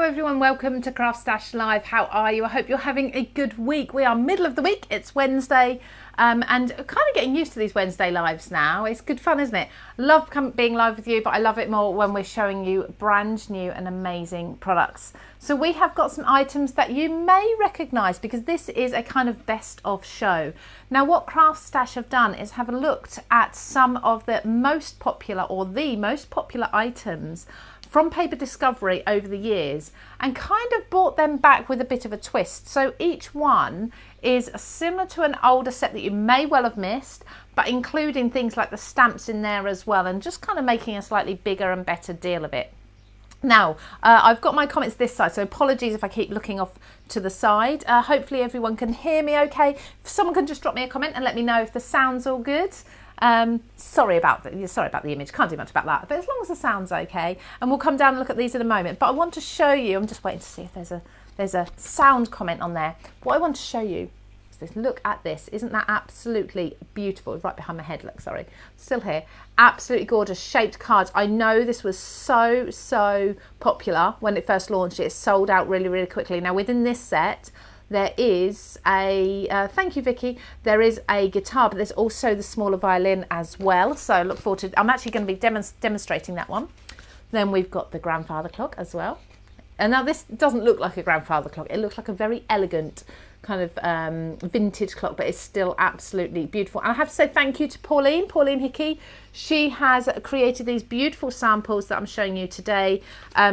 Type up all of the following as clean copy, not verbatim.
Hello everyone, welcome to CraftStash Live. How are you? I hope you're having a good week. We are middle of the week, it's Wednesday, and kind of getting used to these Wednesday lives now. It's good fun, isn't it? Love being live with you, but I love it more when we're showing you brand new and amazing products. So we have got some items that you may recognise because this is a kind of best of show. Now what CraftStash have done is have looked at some of the most popular or the most popular items from Paper Discovery over the years and kind of brought them back with a bit of a twist. So each one is similar to an older set that you may well have missed, but including things like the stamps in there as well and just kind of making a slightly bigger and better deal of it. Now, I've got my comments this side, so apologies if I keep looking off to the side. Hopefully everyone can hear me okay. If someone can just drop me a comment and let me know if the sound's all good. Sorry about the image, can't do much about that, but as long as the sound's okay, and we'll come down and look at these in a moment. But I want to show you, I'm just waiting to see if there's a sound comment on there. What I want to show you is this. Look at this. Isn't that absolutely beautiful? Right behind my head, look, sorry. Still here. Absolutely gorgeous shaped cards. I know this was so popular when it first launched. It sold out really quickly. Now within this set, there is a, thank you Vicky, there is a guitar, but there's also the smaller violin as well. So I look forward to, I'm actually going to be demonstrating that one. Then we've got the grandfather clock as well. And now this doesn't look like a grandfather clock. It looks like a very elegant kind of vintage clock, but it's still absolutely beautiful. And I have to say thank you to Pauline Hickey. She has created these beautiful samples that I'm showing you today.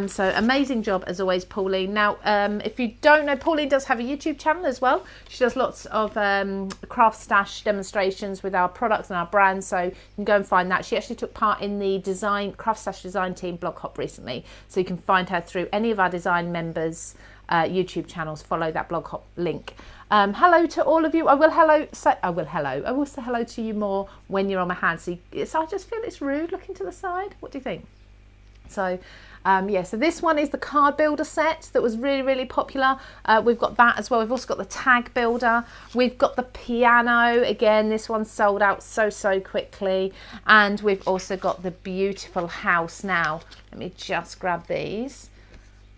So amazing job as always, Pauline. Now, if you don't know, Pauline does have a YouTube channel as well. She does lots of CraftStash demonstrations with our products and our brands, so you can go and find that. She actually took part in the CraftStash design team blog hop recently, so you can find her through any of our design members' YouTube channels. Follow that blog hop link. Hello to all of you. I will say hello to you more when you're on my hand. So I just feel it's rude looking to the side. What do you think? So yeah, so this one is the card builder set that was really popular. We've got that as well. We've also got the tag builder. We've got the piano. Again, this one sold out so quickly. And we've also got the beautiful house. Now, let me just grab these.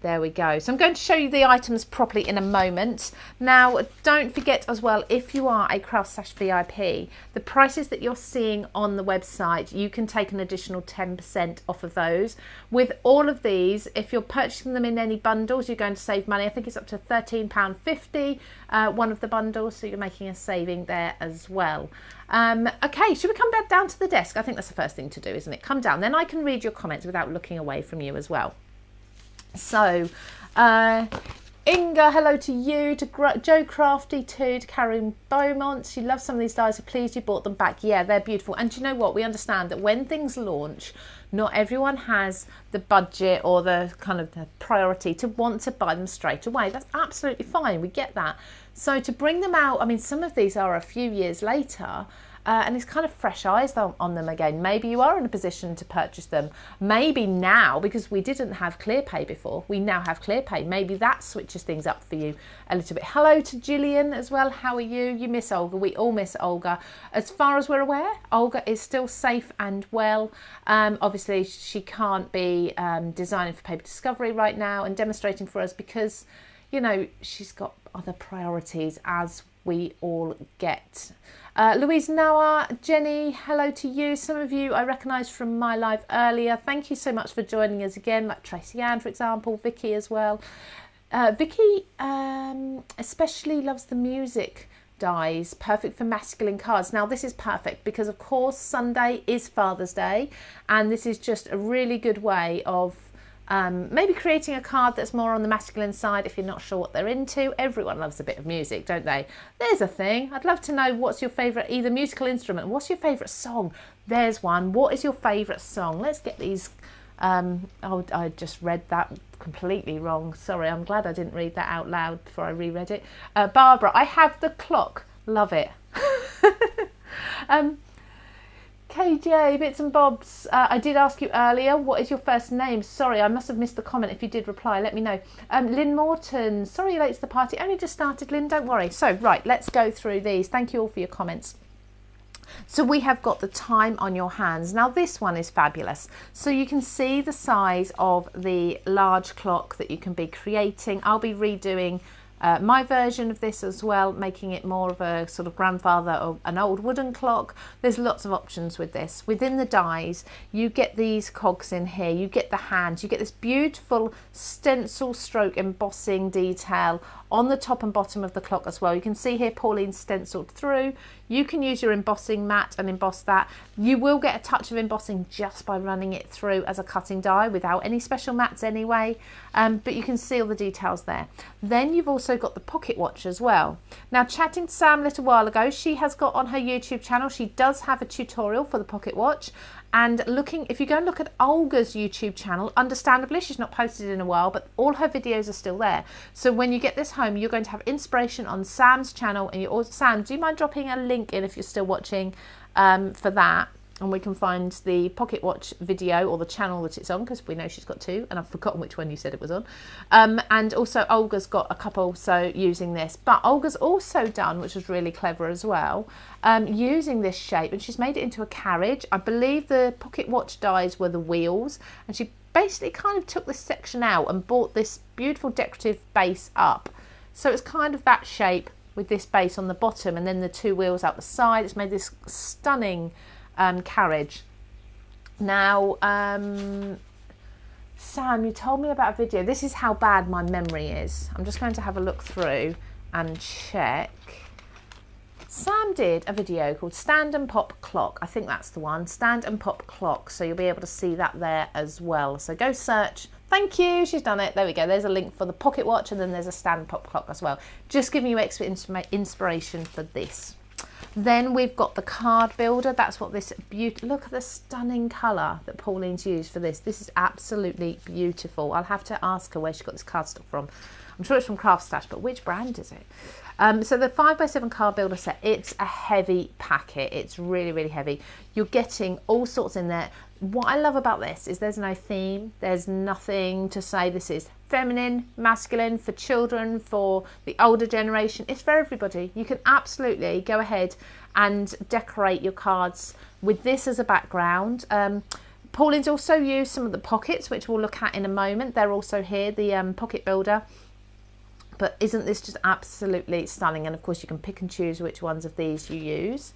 There we go. So I'm going to show you the items properly in a moment. Now, don't forget as well, if you are a CraftStash VIP, the prices that you're seeing on the website, you can take an additional 10% off of those. With all of these, if you're purchasing them in any bundles, you're going to save money. I think it's up to £13.50, one of the bundles, so you're making a saving there as well. Okay, should we come back down to the desk? I think that's the first thing to do, isn't it? Come down, then I can read your comments without looking away from you as well. So, Inga, hello to you, to Joe Crafty too, to Karen Beaumont. She loves some of these dies, so pleased you bought them back. Yeah, they're beautiful. And do you know what? We understand that when things launch, not everyone has the budget or the kind of the priority to want to buy them straight away. That's absolutely fine. We get that. So to bring them out, I mean, some of these are a few years later, and it's kind of fresh eyes on them again. Maybe you are in a position to purchase them. Maybe now, because we didn't have ClearPay before, we now have ClearPay. Maybe that switches things up for you a little bit. Hello to Gillian as well. How are you? You miss Olga. We all miss Olga. As far as we're aware, Olga is still safe and well. Obviously, she can't be designing for Paper Discovery right now and demonstrating for us because, you know, she's got other priorities, as we all get. Louise Noah, Jenny, hello to you. Some of you I recognised from my live earlier. Thank you so much for joining us again, like Tracy Ann, for example, Vicky as well. Vicky especially loves the music dies, perfect for masculine cards. Now this is perfect because of course Sunday is Father's Day, and this is just a really good way of maybe creating a card that's more on the masculine side if you're not sure what they're into. Everyone loves a bit of music, don't they? There's a thing. I'd love to know what's your favourite either musical instrument. What's your favourite song? There's one. What is your favourite song? Let's get these. Oh, I just read that completely wrong. Sorry, I'm glad I didn't read that out loud before I reread it. Barbara, I have the clock. Love it. KJ, Bits and Bobs, I did ask you earlier, what is your first name? Sorry, I must have missed the comment. If you did reply, let me know. Lynn Morton, sorry you're late to the party. Only just started, Lynn, don't worry. So, right, let's go through these. Thank you all for your comments. So we have got the time on your hands. Now this one is fabulous. So you can see the size of the large clock that you can be creating. I'll be redoing my version of this as well, making it more of a sort of grandfather of an old wooden clock. There's lots of options with this. Within the dies, you get these cogs in here, you get the hands, you get this beautiful stencil stroke embossing detail on the top and bottom of the clock as well. You can see here Pauline stenciled through. You can use your embossing mat and emboss that. You will get a touch of embossing just by running it through as a cutting die without any special mats anyway, but you can see all the details there. Then you've also got the pocket watch as well. Now, chatting to Sam a little while ago, she has got on her YouTube channel, she does have a tutorial for the pocket watch. And if you go and look at Olga's YouTube channel, understandably she's not posted in a while, but all her videos are still there. So when you get this home, you're going to have inspiration on Sam's channel. And Sam, do you mind dropping a link in if you're still watching for that? And we can find the pocket watch video or the channel that it's on, because we know she's got two and I've forgotten which one you said it was on. And also Olga's got a couple so using this, but Olga's also done, which was really clever as well, using this shape, and she's made it into a carriage. I believe the pocket watch dies were the wheels, and she basically kind of took this section out and brought this beautiful decorative base up. So it's kind of that shape with this base on the bottom and then the two wheels out the side. It's made this stunning carriage. Now, Sam, you told me about a video. This is how bad my memory is. I'm just going to have a look through and check. Sam did a video called Stand and Pop Clock. I think that's the one, Stand and Pop Clock. So you'll be able to see that there as well. So go search. Thank you, she's done it. There we go. There's a link for the pocket watch, and then there's a Stand and Pop Clock as well. Just giving you extra inspiration for this. Then we've got the card builder. That's what this look at the stunning colour that Pauline's used for this. This is absolutely beautiful. I'll have to ask her where she got this cardstock from. I'm sure it's from CraftStash, but which brand is it? So the 5x7 card builder set, it's a heavy packet. It's really, really heavy. You're getting all sorts in there. What I love about this is there's no theme. There's nothing to say this is feminine, masculine, for children, for the older generation. It's for everybody. You can absolutely go ahead and decorate your cards with this as a background. Pauline's also used some of the pockets, which we'll look at in a moment. They're also here, the pocket builder. But isn't this just absolutely stunning? And of course you can pick and choose which ones of these you use.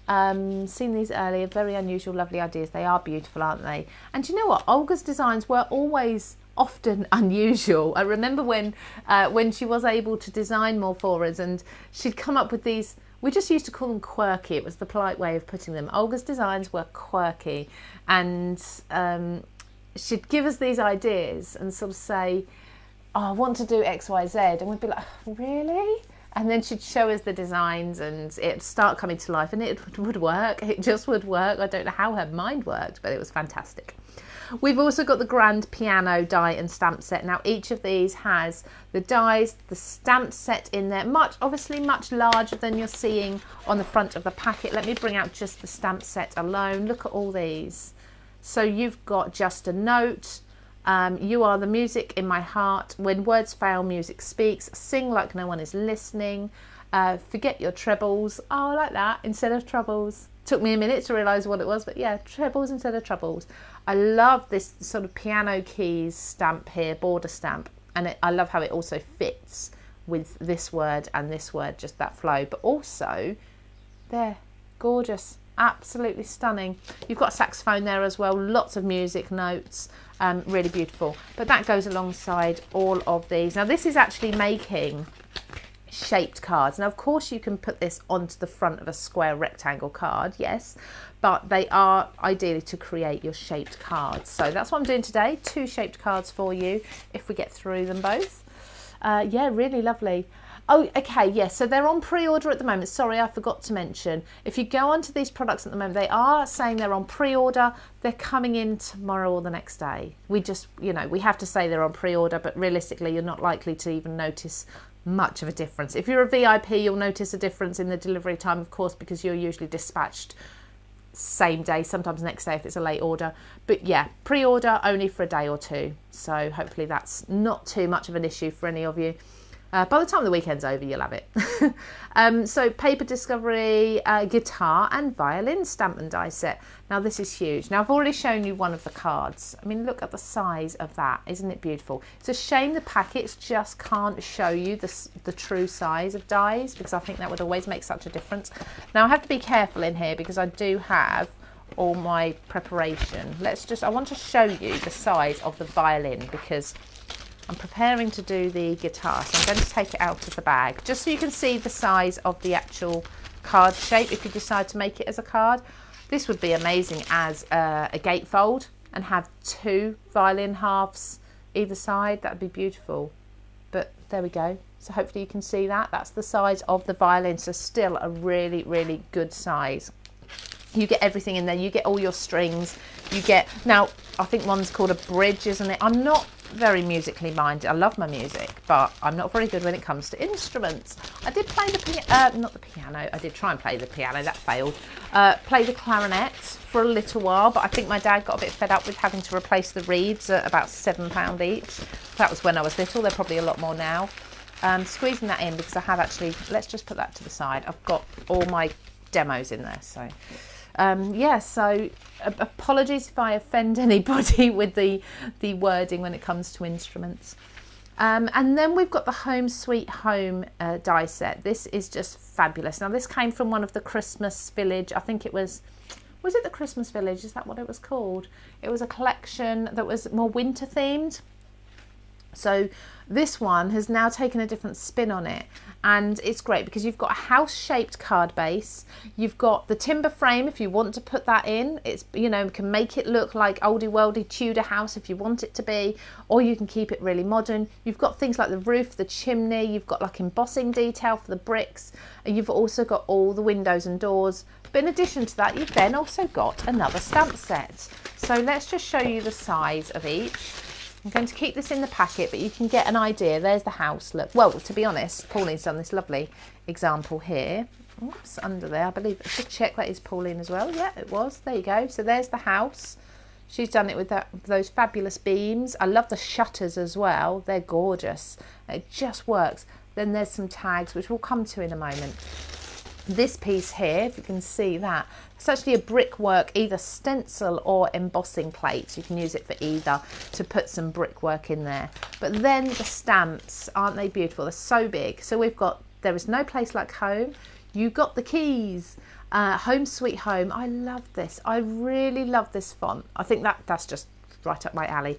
Seen these earlier, very unusual, lovely ideas. They are beautiful, aren't they? And you know what? Olga's designs were always often unusual. I remember when she was able to design more for us, and she'd come up with these, we just used to call them quirky. It was the polite way of putting them. Olga's designs were quirky, and she'd give us these ideas and sort of say, oh, I want to do X, Y, Z. And we'd be like, really? And then she'd show us the designs and it'd start coming to life, and it would work. It just would work. I don't know how her mind worked, but it was fantastic. We've also got the grand piano die and stamp set. Now each of these has the dies, the stamp set in there, obviously much larger than you're seeing on the front of the packet. Let me bring out just the stamp set alone. Look at all these. So you've got just a note. You are the music in my heart. When words fail, music speaks. Sing like no one is listening. Forget your trebles. Oh, I like that. Instead of troubles. Took me a minute to realise what it was, but yeah, trebles instead of troubles. I love this sort of piano keys stamp here, border stamp. And I love how it also fits with this word and this word, just that flow. But also, they're gorgeous. Absolutely stunning. You've got a saxophone there as well, lots of music notes, really beautiful. But that goes alongside all of these. Now this is actually making shaped cards. Now of course you can put this onto the front of a square rectangle card, yes, but they are ideally to create your shaped cards. So that's what I'm doing today, 2 shaped cards for you if we get through them both. Yeah, really lovely. Oh, okay, yes, so they're on pre-order at the moment. Sorry, I forgot to mention. If you go onto these products at the moment, they are saying they're on pre-order. They're coming in tomorrow or the next day. We just, you know, we have to say they're on pre-order, but realistically, you're not likely to even notice much of a difference. If you're a VIP, you'll notice a difference in the delivery time, of course, because you're usually dispatched same day, sometimes next day if it's a late order. But yeah, pre-order only for a day or two. So hopefully that's not too much of an issue for any of you. By the time the weekend's over, you'll have it. So paper discovery, guitar and violin stamp and die set. Now this is huge. Now I've already shown you one of the cards. I mean, look at the size of that. Isn't it beautiful? It's a shame the packets just can't show you the true size of dies, because I think that would always make such a difference. Now I have to be careful in here because I do have all my preparation. I want to show you the size of the violin because I'm preparing to do the guitar, so I'm going to take it out of the bag just so you can see the size of the actual card shape if you decide to make it as a card. This would be amazing as a gatefold and have 2 violin halves either side. That would be beautiful. But there we go. So hopefully you can see that. That's the size of the violin, so still a really, really good size. You get everything in there. You get all your strings. You get, now I think one's called a bridge, isn't it? I'm not very musically minded. I love my music, but I'm not very good when it comes to instruments. I did play not the piano. I did try and play the piano. That failed. Play the clarinet for a little while, but I think my dad got a bit fed up with having to replace the reeds at about £7 each. That was when I was little. They're probably a lot more now. Squeezing that in because I have actually, let's just put that to the side. I've got all my demos in there, so yeah, so apologies if I offend anybody with the wording when it comes to instruments. And then we've got the Home Sweet Home die set. This is just fabulous. Now this came from one of the Christmas Village, I think it was it the Christmas Village? Is that what it was called? It was a collection that was more winter themed. So this one has now taken a different spin on it, and it's great because you've got a house-shaped card base. You've got the timber frame if you want to put that in. It's, you know, can make it look like oldie worldy Tudor house if you want it to be, or you can keep it really modern. You've got things like the roof, the chimney. You've got like embossing detail for the bricks, and you've also got all the windows and doors. But in addition to that, you've then also got another stamp set. So let's just show you the size of each. I'm going to keep this in the packet, but you can get an idea. There's the house. Look, well, to be honest, Pauline's done this lovely example here. Oops, under there, I believe. Just check that is Pauline as well. Yeah, it was. There you go. So there's the house. She's done it with those fabulous beams. I love the shutters as well. They're gorgeous. It just works. Then there's some tags, which we'll come to in a moment. This piece here, if you can see that, it's actually a brickwork, either stencil or embossing plate. You can use it for either to put some brickwork in there. But then the stamps, aren't they beautiful? They're so big. So we've got, there is no place like home. You got the keys, Home Sweet Home. I love this. I really love this font. I think that's just right up my alley.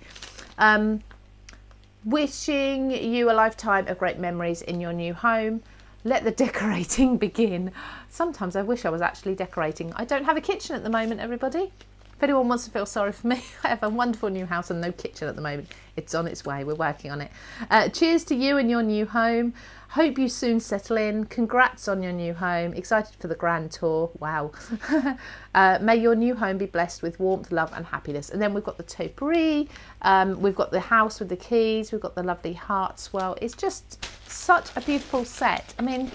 Wishing you a lifetime of great memories in your new home. Let the decorating begin. Sometimes I wish I was actually decorating. I don't have a kitchen at the moment, everybody. If anyone wants to feel sorry for me, I have a wonderful new house and no kitchen at the moment. It's on its way. We're working on it. Cheers to you and your new home. Hope you soon settle in. Congrats on your new home. Excited for the grand tour. Wow. May your new home be blessed with warmth, love and happiness. And then we've got the topiary. We've got the house with the keys. We've got the lovely hearts. Well, it's just such a beautiful set. I mean,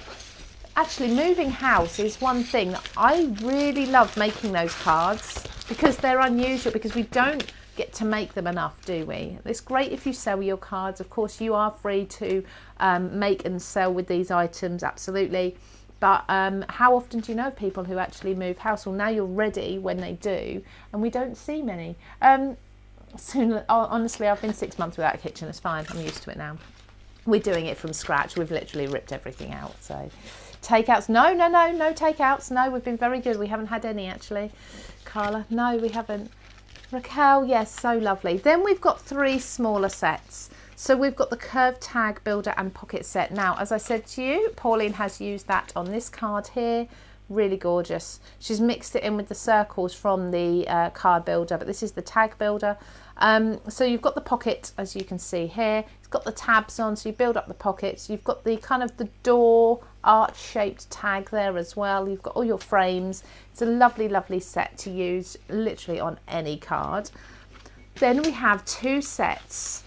actually moving house is one thing that I really love, making those cards because they're unusual, because we don't get to make them enough, do we? It's great if you sell your cards. Of course, you are free to make and sell with these items, absolutely. But how often do you know of people who actually move house? Well, now you're ready when they do, and we don't see many. Soon, honestly, I've been 6 months without a kitchen. It's fine. I'm used to it now. We're doing it from scratch. We've literally ripped everything out. So takeouts, no takeouts. No, we've been very good. We haven't had any, actually. Carla, no, we haven't. Raquel, yes, so lovely. Then we've got 3 smaller sets. So we've got the curved tag builder and pocket set. Now, as I said to you, Pauline has used that on this card here. Really gorgeous. She's mixed it in with the circles from the card builder, but this is the tag builder. So you've got the pocket, as you can see here. It's got the tabs on, so you build up the pockets. You've got the kind of the door arch-shaped tag there as well. You've got all your frames. It's a lovely, lovely set to use literally on any card. Then we have 2 sets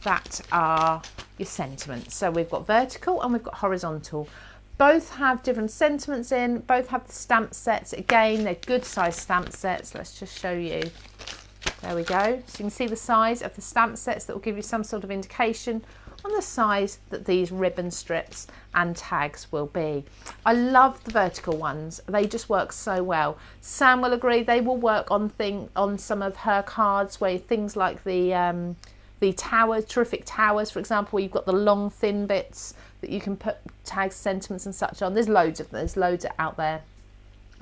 that are your sentiments. So we've got vertical and we've got horizontal. Both have different sentiments in, both have the stamp sets. Again, they're good size stamp sets. Let's just show you. There we go. So you can see the size of the stamp sets that will give you some sort of indication on the size that these ribbon strips and tags will be. I love the vertical ones. They just work so well. Sam will agree they will work on some of her cards where things like the towers, terrific towers, for example, where you've got the long thin bits that you can put tags, sentiments and such on. There's loads of them. There's loads out there.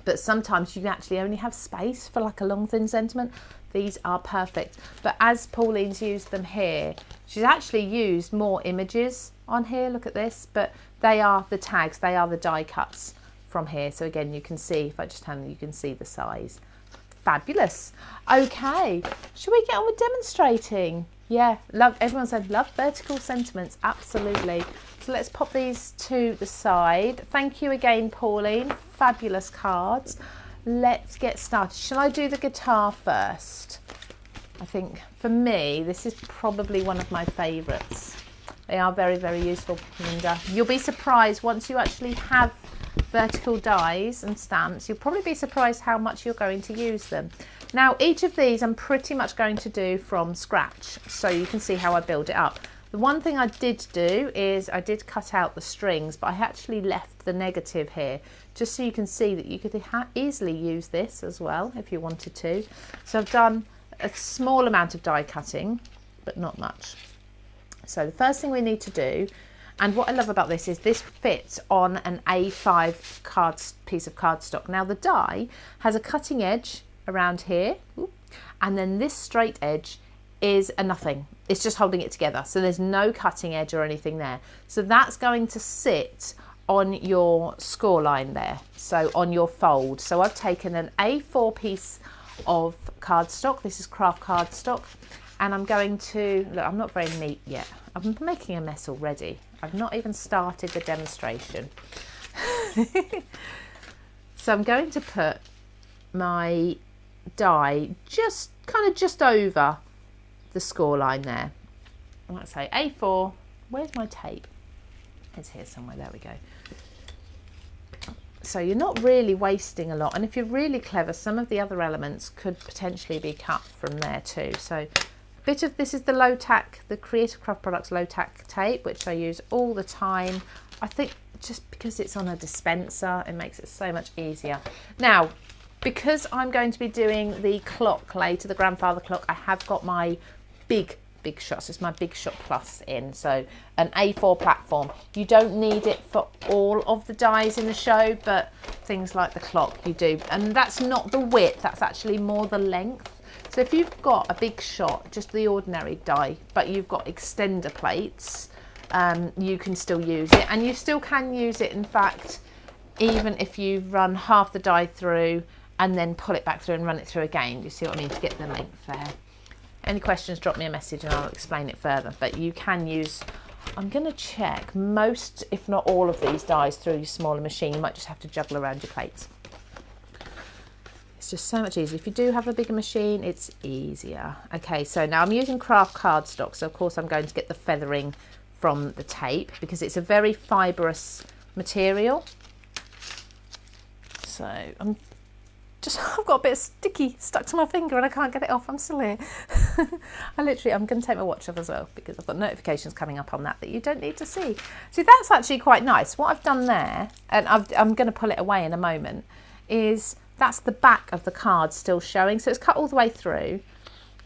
But sometimes you actually only have space for like a long thin sentiment. These are perfect. But as Pauline's used them here, she's actually used more images on here. Look at this. But they are the tags. They are the die cuts from here. So again, you can see, if I just hand you can see the size. Fabulous. Okay, should we get on with demonstrating? Yeah, love. Everyone said love vertical sentiments. Absolutely. So let's pop these to the side. Thank you again, Pauline. Fabulous cards. Let's get started. Shall I do the guitar first? I think for me, this is probably one of my favourites. They are very, very useful, Linda. You'll be surprised once you actually have vertical dies and stamps. You'll probably be surprised how much you're going to use them. Now, each of these I'm pretty much going to do from scratch, so you can see how I build it up. The one thing I did do is I did cut out the strings, but I actually left the negative here, just so you can see that you could easily use this as well if you wanted to. So I've done a small amount of die cutting, but not much. So the first thing we need to do, and what I love about this is this fits on an A5 piece of cardstock. Now the die has a cutting edge around here, and then this straight edge is a nothing. It's just holding it together. So there's no cutting edge or anything there. So that's going to sit on your score line there. So on your fold. So I've taken an A4 piece of cardstock. This is craft cardstock. And I'm going to, look, I'm not very neat yet. I'm making a mess already. I've not even started the demonstration. So I'm going to put my die just over the score line there. Let's say A4. Where's my tape? It's here somewhere. There we go. So you're not really wasting a lot, and if you're really clever, some of the other elements could potentially be cut from there too. So a bit of this is the low tack, the Creative Craft Products low tack tape, which I use all the time. I think just because it's on a dispenser, it makes it so much easier. Now, because I'm going to be doing the clock later, the grandfather clock, I have got my big shots. It's my Big Shot Plus in, so an A4 platform. You don't need it for all of the dies in the show, but things like the clock you do. And that's not the width, that's actually more the length. So if you've got a Big Shot, just the ordinary die, but you've got extender plates, you can still use it. And you still can use it, in fact, even if you run half the die through and then pull it back through and run it through again. You see what I mean, to get the length there. Any questions, drop me a message and I'll explain it further. But you can use, I'm going to check most, if not all of these dies through your smaller machine. You might just have to juggle around your plates. It's just so much easier. If you do have a bigger machine, it's easier. Okay, so now I'm using craft cardstock. So of course I'm going to get the feathering from the tape because it's a very fibrous material. So I've got a bit of sticky stuck to my finger and I can't get it off. I'm still here. I'm going to take my watch off as well because I've got notifications coming up on that you don't need to see. See, that's actually quite nice. What I've done there, and I'm going to pull it away in a moment, is that's the back of the card still showing. So it's cut all the way through,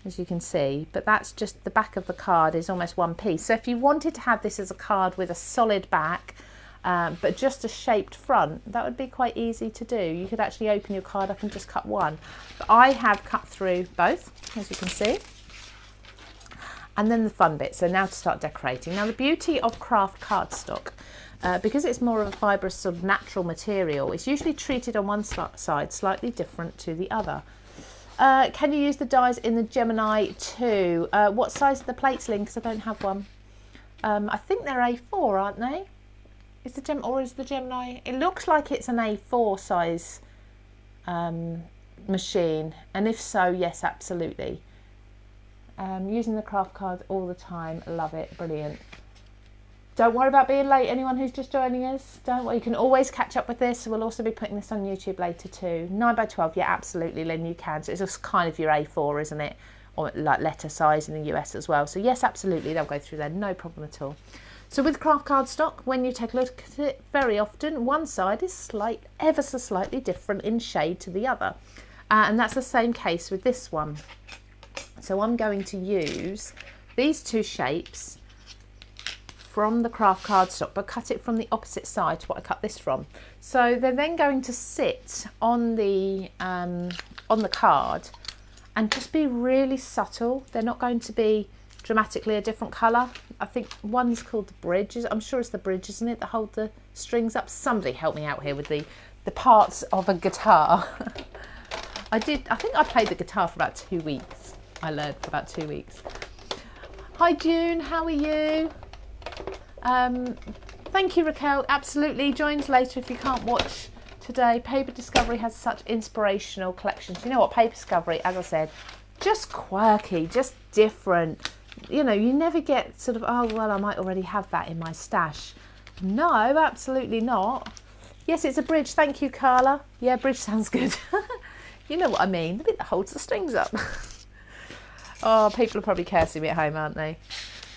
as you can see, but that's just the back of the card is almost one piece. So if you wanted to have this as a card with a solid back, but just a shaped front, that would be quite easy to do. You could actually open your card up and just cut one. But I have cut through both, as you can see. And then the fun bit, so now to start decorating. Now the beauty of craft cardstock, because it's more of a fibrous sort of natural material, it's usually treated on one side slightly different to the other. Can you use the dies in the Gemini 2? What size are the plates, Lynn? Because I don't have one. I think they're A4, aren't they? Is the Gemini? It looks like it's an A4 size machine, and if so, yes, absolutely. Using the craft card all the time, love it, brilliant. Don't worry about being late, anyone who's just joining us. Don't worry, you can always catch up with this. We'll also be putting this on YouTube later too. 9 by 12, yeah, absolutely, Lynn, you can. So it's just kind of your A4, isn't it? or like letter size in the US as well. So yes, absolutely, they'll go through there, no problem at all. So with craft cardstock, when you take a look at it, very often one side is ever so slightly different in shade to the other. And that's the same case with this one. So I'm going to use these two shapes from the craft cardstock, but cut it from the opposite side to what I cut this from. So they're then going to sit on the card and just be really subtle. They're not going to be dramatically a different colour. I think one's called the bridge. I'm sure it's the bridge, isn't it, that hold the strings up? Somebody help me out here with the parts of a guitar. I think I played the guitar for about 2 weeks. I learned for about 2 weeks. Hi June, how are you? Thank you Raquel, absolutely. Joins later if you can't watch today. Paper Discovery has such inspirational collections. You know what, Paper Discovery, as I said, just quirky, just different. You know, you never get sort of, oh, well, I might already have that in my stash. No, absolutely not. Yes, it's a bridge. Thank you, Carla. Yeah, bridge sounds good. You know what I mean, the bit that holds the strings up. Oh, people are probably cursing me at home, aren't they?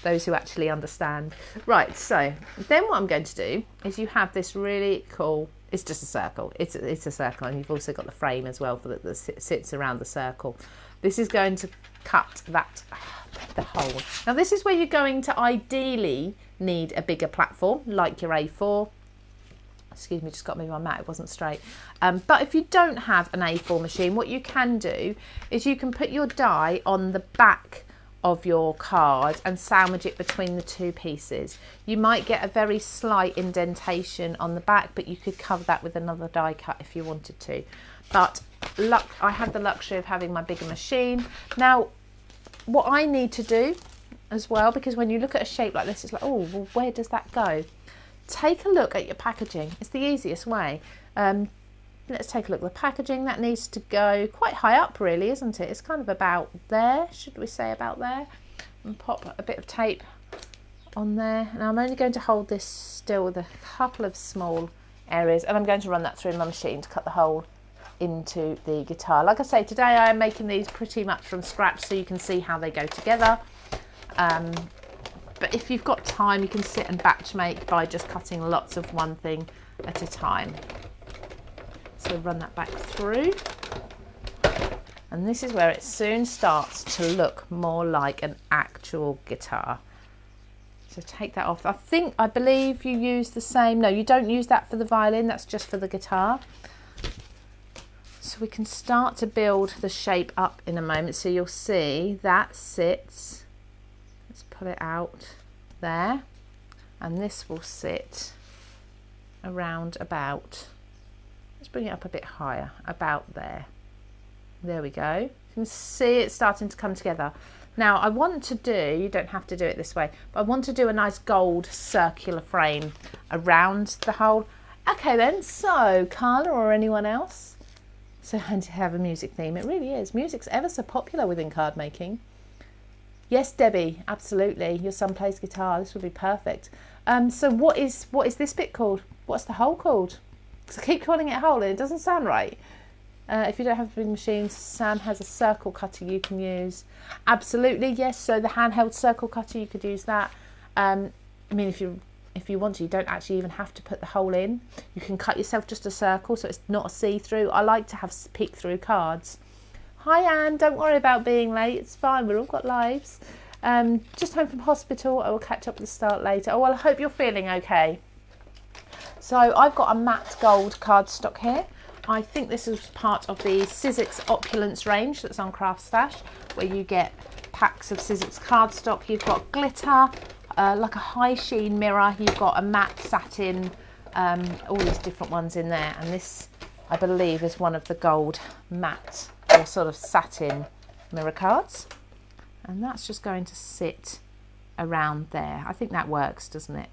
Those who actually understand. Right, so then what I'm going to do is you have this really cool, it's just a circle. It's a circle, and you've also got the frame as well for that sits around the circle. This is going to cut the hole. Now this is where you're going to ideally need a bigger platform like your A4. Excuse me, just got me my mat, it wasn't straight. But if you don't have an A4 machine, what you can do is you can put your die on the back of your card and sandwich it between the two pieces. You might get a very slight indentation on the back, but you could cover that with another die cut if you wanted to. But I have the luxury of having my bigger machine. Now, what I need to do as well, because when you look at a shape like this, it's like, oh, well, where does that go? Take a look at your packaging. It's the easiest way. Let's take a look at the packaging. That needs to go quite high up, really, isn't it? It's kind of about there, should we say about there? And pop a bit of tape on there. Now I'm only going to hold this still with a couple of small areas, and I'm going to run that through my machine to cut the hole into the guitar. Like I say, today I am making these pretty much from scratch, so you can see how they go together. But if you've got time, you can sit and batch make by just cutting lots of one thing at a time. So run that back through. And this is where it soon starts to look more like an actual guitar. So take that off. I believe you use the same. No, you don't use that for the violin. That's just for the guitar. So we can start to build the shape up in a moment. So you'll see that sits. Let's pull it out there, and this will sit around about, let's bring it up a bit higher, about there. There we go. You can see it starting to come together. Now I want to do, you don't have to do it this way, but I want to do a nice gold circular frame around the hole. Okay then, so Carla or anyone else? So and to have a music theme, it really is. Music's ever so popular within card making. Yes, Debbie, absolutely. Your son plays guitar. This would be perfect. So what is this bit called? What's the hole called? Because I keep calling it a hole and it doesn't sound right. If you don't have a big machine, Sam has a circle cutter you can use. Absolutely, yes. So the handheld circle cutter, you could use that. I mean, if you want to, you don't actually even have to put the hole in. You can cut yourself just a circle so it's not a see-through. I like to have peek-through cards. Hi Anne, don't worry about being late, it's fine, we've all got lives. Just home from hospital, I will catch up with the start later. Oh well, I hope you're feeling okay. So I've got a matte gold cardstock here. I think this is part of the Sizzix Opulence range that's on CraftStash, where you get packs of Sizzix cardstock. You've got glitter, like a high sheen mirror, you've got a matte satin, all these different ones in there. And this, I believe, is one of the gold matte or sort of satin mirror cards, and that's just going to sit around there. I think that works, doesn't it?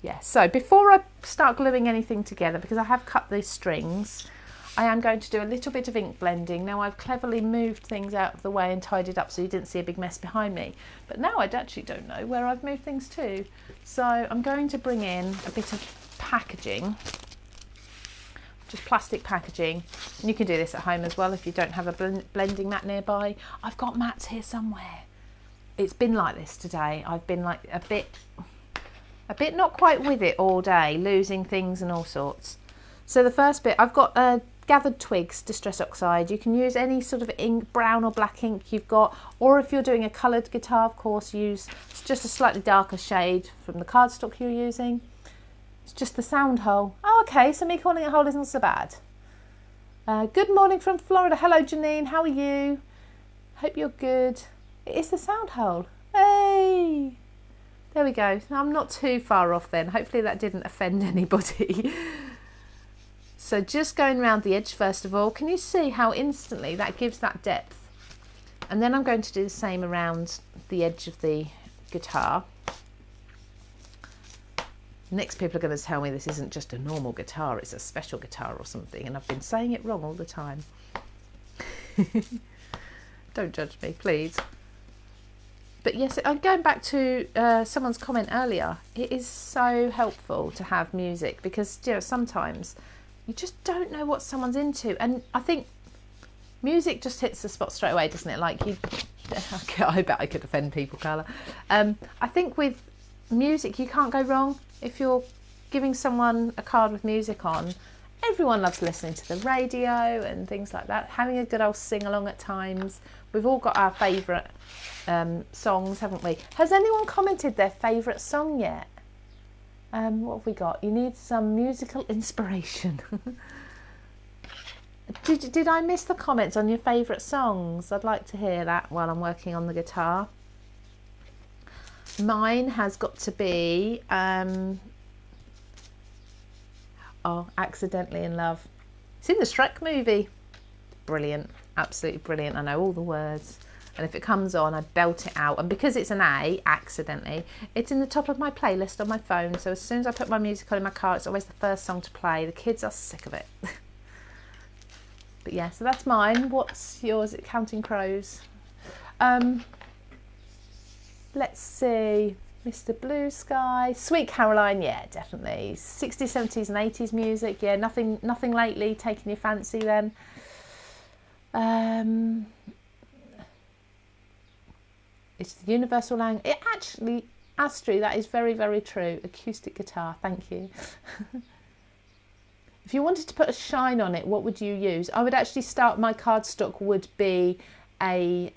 Yeah, so before I start gluing anything together, because I have cut these strings, I am going to do a little bit of ink blending. Now I've cleverly moved things out of the way and tidied up so you didn't see a big mess behind me, but now I actually don't know where I've moved things to. So I'm going to bring in a bit of packaging just plastic packaging. And you can do this at home as well if you don't have a blending mat nearby. I've got mats here somewhere. It's been like this today. I've been like a bit not quite with it all day, losing things and all sorts. So the first bit, I've got gathered twigs, Distress Oxide. You can use any sort of ink, brown or black ink you've got, or if you're doing a coloured guitar, of course, use just a slightly darker shade from the cardstock you're using. It's just the sound hole. Oh, okay, so me calling it a hole isn't so bad. Good morning from Florida. Hello, Janine. How are you? Hope you're good. It is the sound hole. Hey! There we go. I'm not too far off then. Hopefully that didn't offend anybody. So just going around the edge first of all. Can you see how instantly that gives that depth? And then I'm going to do the same around the edge of the guitar. Next people are going to tell me this isn't just a normal guitar, it's a special guitar or something, and I've been saying it wrong all the time. Don't judge me, please. But yes, I'm going back to someone's comment earlier. It is so helpful to have music because, you know, sometimes you just don't know what someone's into. And I think music just hits the spot straight away, doesn't it? Like I bet I could offend people, Carla. I think with music, you can't go wrong. If you're giving someone a card with music on, everyone loves listening to the radio and things like that. Having a good old sing-along at times. We've all got our favourite songs, haven't we? Has anyone commented their favourite song yet? What have we got? You need some musical inspiration. Did I miss the comments on your favourite songs? I'd like to hear that while I'm working on the guitar. Mine has got to be Accidentally in Love. It's in the Shrek movie. Brilliant, absolutely brilliant. I know all the words, and if it comes on I belt it out, and because it's an A, accidentally, it's in the top of my playlist on my phone, so as soon as I put my music on in my car, it's always the first song to play. The kids are sick of it. But yeah, so that's mine. What's yours? Is it Counting Crows? Let's see, Mr. Blue Sky, Sweet Caroline, yeah, definitely. 60s, 70s and 80s music, yeah, nothing lately taking your fancy then. It's the universal language. It actually, Astrid, that is very, very true. Acoustic guitar, thank you. If you wanted to put a shine on it, what would you use? I would actually start, my cardstock would be a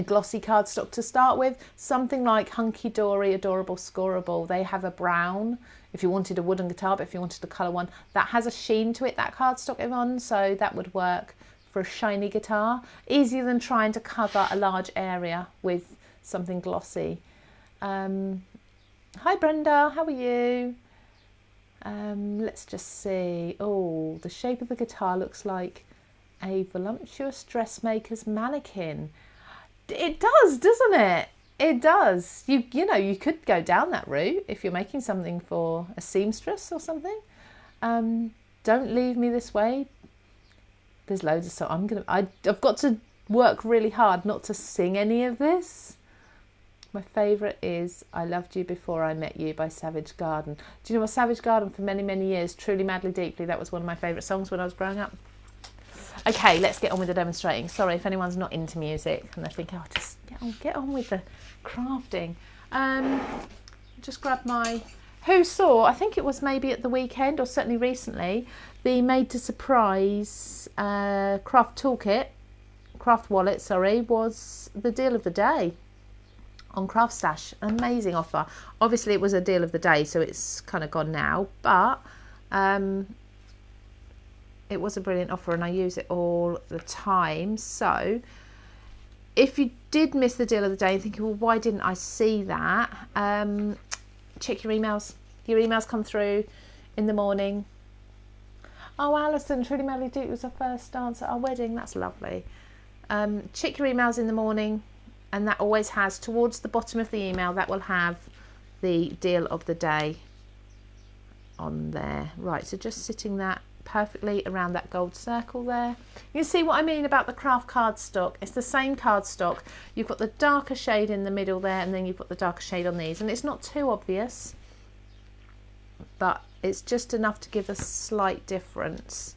glossy cardstock to start with, something like Hunky Dory, Adorable Scoreable. They have a brown, if you wanted a wooden guitar, but if you wanted a colour one, that has a sheen to it, that cardstock is on, so that would work for a shiny guitar. Easier than trying to cover a large area with something glossy. Hi Brenda, how are you? Let's just see. Oh, the shape of the guitar looks like a voluptuous dressmaker's mannequin. It does, doesn't it? It does. You know, you could go down that route if you're making something for a seamstress or something. Don't Leave Me This Way. There's loads of songs. I've got to work really hard not to sing any of this. My favourite is I Loved You Before I Met You by Savage Garden. Do you know what? Savage Garden for many, many years, Truly Madly Deeply, that was one of my favourite songs when I was growing up. Okay, let's get on with the demonstrating. Sorry if anyone's not into music and they think, oh, just get on with the crafting. Just grab my, who saw, I think it was maybe at the weekend or certainly recently, the Made to Surprise craft wallet, was the deal of the day on CraftStash. Amazing offer. Obviously it was a deal of the day, so it's kind of gone now, but it was a brilliant offer and I use it all the time. So if you did miss the deal of the day and thinking, well, why didn't I see that? Check your emails. Your emails come through in the morning. Oh, Alison, Truly Madly Deep was our first dance at our wedding. That's lovely. Check your emails in the morning, and that always has, towards the bottom of the email, that will have the deal of the day on there. Right, so just sitting that perfectly around that gold circle there. You see what I mean about the craft cardstock? It's the same cardstock. You've got the darker shade in the middle there, and then you've got the darker shade on these, and it's not too obvious, but It's just enough to give a slight difference.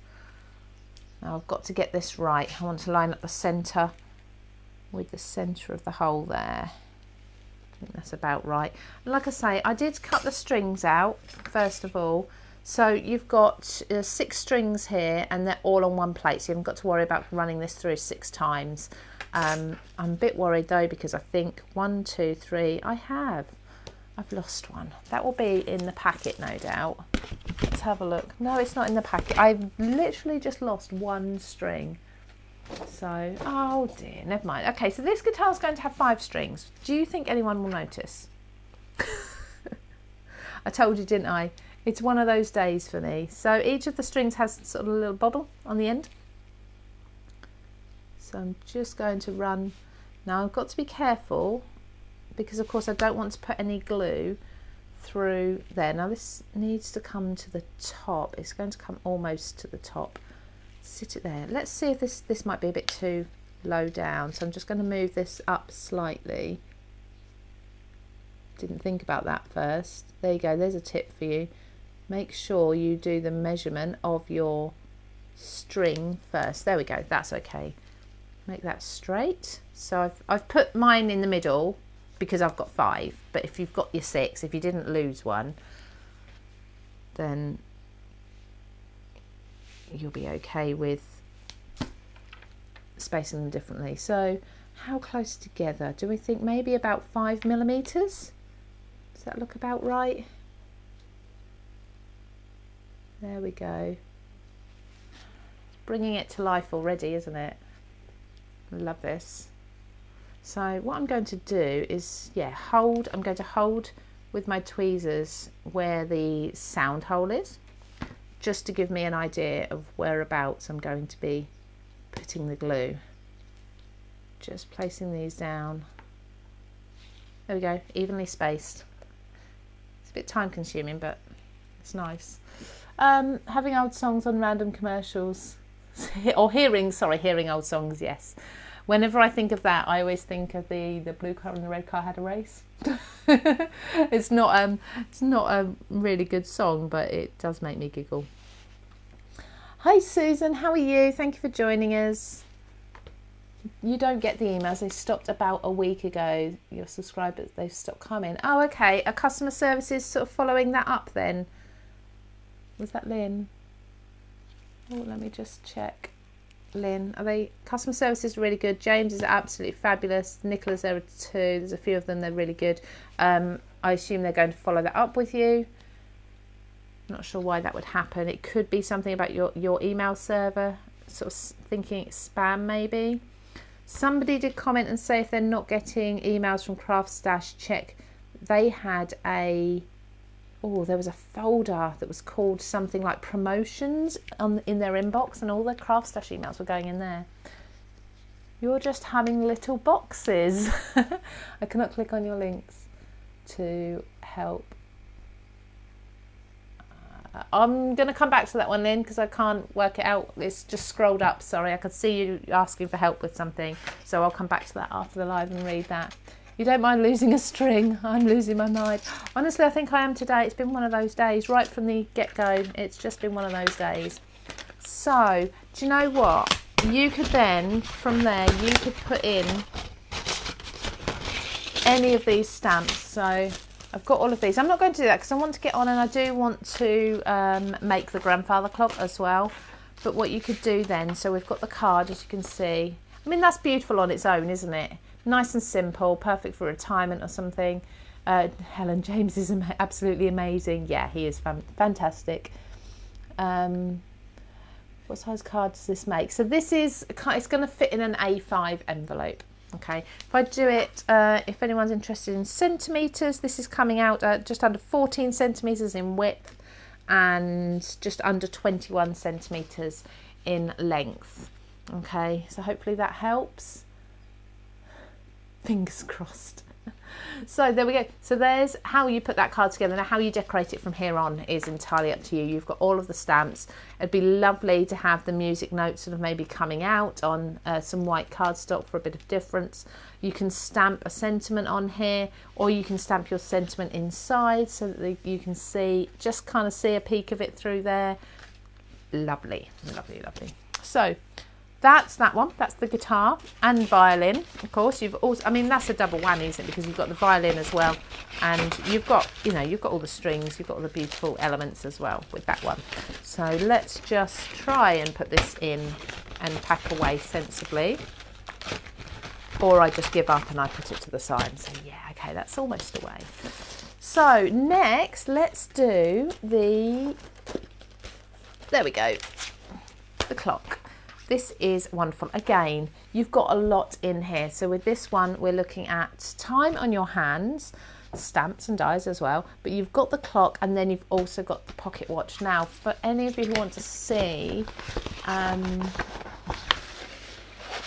Now I've got to get this right. I want to line up the centre with the centre of the hole there. I think that's about right. And like I say, I did cut the strings out first of all. So you've got 6 strings here and they're all on one plate. So you haven't got to worry about running this through 6 times. I'm a bit worried though, because I think 1, 2, 3, I've lost one. That will be in the packet, no doubt. Let's have a look. No, it's not in the packet. I've literally just lost 1 string. So, oh dear, never mind. Okay, so this guitar is going to have 5 strings. Do you think anyone will notice? I told you, didn't I? It's one of those days for me. So each of the strings has sort of a little bobble on the end. So I'm just going to run. Now I've got to be careful, because of course I don't want to put any glue through there. Now this needs to come to the top. It's going to come almost to the top. Sit it there. Let's see if this might be a bit too low down. So I'm just going to move this up slightly. Didn't think about that first. There you go. There's a tip for you. Make sure you do the measurement of your string first. There we go. That's okay. Make that straight. So I've put mine in the middle because I've got 5, but if you've got your 6, if you didn't lose one, then you'll be okay with spacing them differently. So how close together? Do we think maybe about 5 millimeters? Does that look about right? There we go. It's bringing it to life already, isn't it? I love this. So what I'm going to do is, I'm going to hold with my tweezers where the sound hole is, just to give me an idea of whereabouts I'm going to be putting the glue. Just placing these down. There we go, evenly spaced. It's a bit time consuming, but it's nice. Having old songs on random commercials, or hearing old songs, yes. Whenever I think of that, I always think of the blue car and the red car had a race. It's not a really good song, but it does make me giggle. Hi Susan, how are you? Thank you for joining us. You don't get the emails. They stopped about a week ago. Your subscribers, they've stopped coming. Oh, okay. Are customer services sort of following that up then? Was that Lynn? Oh, let me just check. Lynn, are they? Customer service is really good. James is absolutely fabulous. Nicola's there too. There's a few of them. They're really good. I assume they're going to follow that up with you. Not sure why that would happen. It could be something about your email server, sort of thinking it's spam maybe. Somebody did comment and say if they're not getting emails from CraftStash, check. They had there was a folder that was called something like promotions in their inbox, and all their CraftStash emails were going in there. You're just having little boxes. I cannot click on your links to help. I'm going to come back to that one, Lynn, because I can't work it out. It's just scrolled up, sorry. I could see you asking for help with something. So I'll come back to that after the live and read that. You don't mind losing a string? I'm losing my mind. Honestly, I think I am today. It's been one of those days, right from the get-go. It's just been one of those days. So, do you know what? You could then, from there, you could put in any of these stamps. So I've got all of these. I'm not going to do that because I want to get on, and I do want to make the grandfather clock as well. But what you could do then, so we've got the card, as you can see. I mean, that's beautiful on its own, isn't it? Nice and simple, perfect for retirement or something. Helen James is absolutely amazing. Yeah, he is fantastic. What size card does this make? So this is, it's going to fit in an A5 envelope. Okay, if I do it, if anyone's interested in centimetres, this is coming out at just under 14 centimetres in width and just under 21 centimetres in length. Okay, so hopefully that helps. Fingers crossed. So there we go. So there's how you put that card together. Now how you decorate it from here on is entirely up to you. You've got all of the stamps. It'd be lovely to have the music notes sort of maybe coming out on some white cardstock for a bit of difference. You can stamp a sentiment on here, or you can stamp your sentiment inside so that you can see, just kind of see a peek of it through there. Lovely, lovely, lovely. So that's that one. That's the guitar and violin. Of course, you've also, I mean, that's a double whammy, isn't it? Because you've got the violin as well, and you've got, you know, you've got all the strings, you've got all the beautiful elements as well with that one. So let's just try and put this in and pack away sensibly, or I just give up and I put it to the side and say, yeah, okay, that's almost away. So next, let's do the, there we go, the clock. This is wonderful. Again, you've got a lot in here. So with this one, we're looking at time on your hands, stamps and dies as well, but you've got the clock, and then you've also got the pocket watch. Now, for any of you who want to see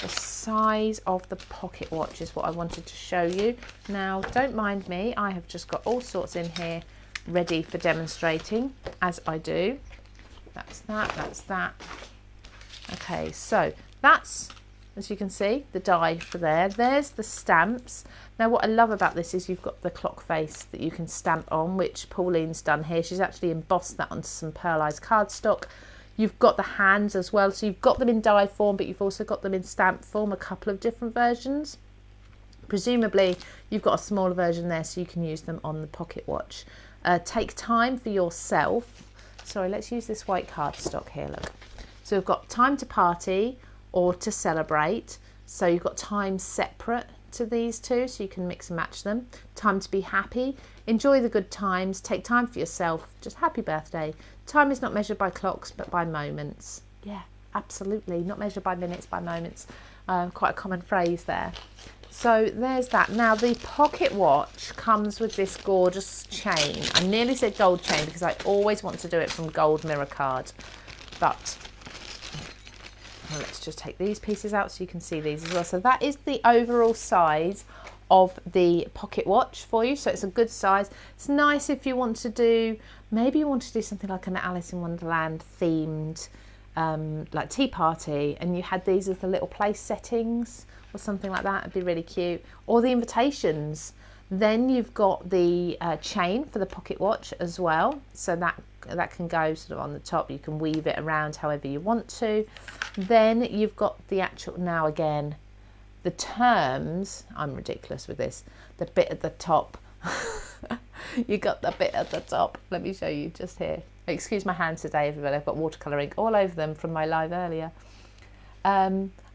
the size of the pocket watch is what I wanted to show you. Now, don't mind me. I have just got all sorts in here ready for demonstrating, as I do. That's that, that's that. Okay, so that's, as you can see, the die for there. There's the stamps. Now what I love about this is you've got the clock face that you can stamp on, which Pauline's done here. She's actually embossed that onto some pearlized cardstock. You've got the hands as well. So you've got them in die form, but you've also got them in stamp form, a couple of different versions. Presumably you've got a smaller version there, so you can use them on the pocket watch. Take time for yourself. Sorry, let's use this white cardstock here, look. So we've got time to party or to celebrate. So you've got time separate to these two, so you can mix and match them. Time to be happy, enjoy the good times, take time for yourself, just happy birthday. Time is not measured by clocks, but by moments. Yeah, absolutely, not measured by minutes, by moments. Quite a common phrase there. So there's that. Now the pocket watch comes with this gorgeous chain. I nearly said gold chain because I always want to do it from gold mirror card, but let's just take these pieces out so you can see these as well. So that is the overall size of the pocket watch for you. So it's a good size. It's nice if you want to do, maybe you want to do something like an Alice in Wonderland themed like tea party, and you had these as the little place settings or something like that. It'd be really cute. Or the invitations. Then you've got the chain for the pocket watch as well. So that can go sort of on the top. You can weave it around however you want to. Then you've got the actual, now again, the terms, I'm ridiculous with this, the bit at the top. You got the bit at the top. Let me show you just here. Excuse my hands today, everybody. I've got watercolour ink all over them from my live earlier.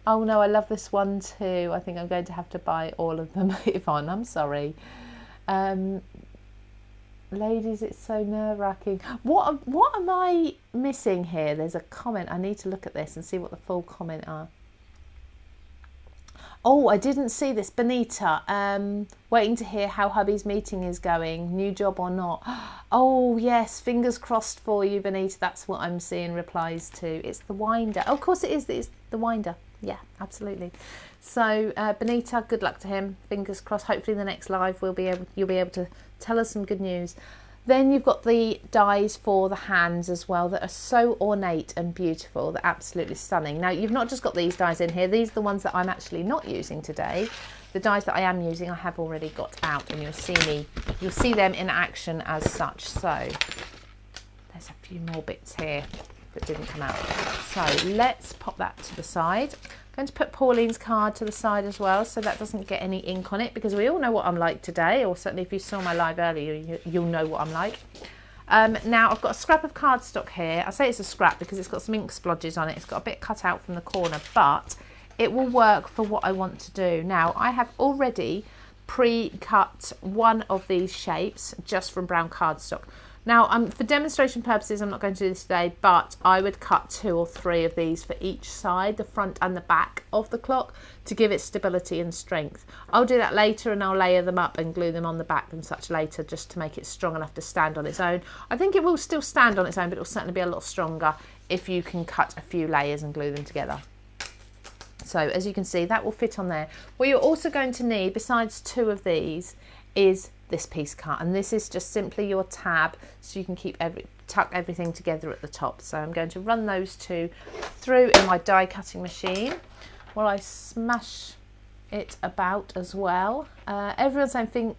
Oh no, I love this one too. I think I'm going to have to buy all of them, Yvonne. I'm sorry. Ladies, it's so nerve-wracking. What am I missing here? There's a comment. I need to look at this and see what the full comment are. Oh, I didn't see this. Benita, waiting to hear how hubby's meeting is going. New job or not? Oh, yes. Fingers crossed for you, Benita. That's what I'm seeing replies to. It's the winder. Oh, of course it is. It's the winder. Yeah, absolutely. So, Benita, good luck to him. Fingers crossed. Hopefully in the next live you'll be able to tell us some good news. Then you've got the dies for the hands as well that are so ornate and beautiful. They're absolutely stunning. Now, you've not just got these dies in here. These are the ones that I'm actually not using today. The dies that I am using, I have already got out, and you'll see them in action as such. So there's a few more bits here that didn't come out. So let's pop that to the side. I'm going to put Pauline's card to the side as well, so that doesn't get any ink on it, because we all know what I'm like today, or certainly if you saw my live earlier, you'll know what I'm like. Now I've got a scrap of cardstock here. I say it's a scrap because it's got some ink splodges on it. It's got a bit cut out from the corner, but it will work for what I want to do. Now I have already pre-cut one of these shapes just from brown cardstock. Now, for demonstration purposes, I'm not going to do this today, but I would cut 2 or 3 of these for each side, the front and the back of the clock, to give it stability and strength. I'll do that later, and I'll layer them up and glue them on the back and such later, just to make it strong enough to stand on its own. I think it will still stand on its own, but it will certainly be a lot stronger if you can cut a few layers and glue them together. So as you can see, that will fit on there. What you're also going to need, besides 2 of these, is this piece cut, and this is just simply your tab, so you can keep tuck everything together at the top. So I'm going to run those 2 through in my die cutting machine while I smash it about as well. Everyone's saying, do you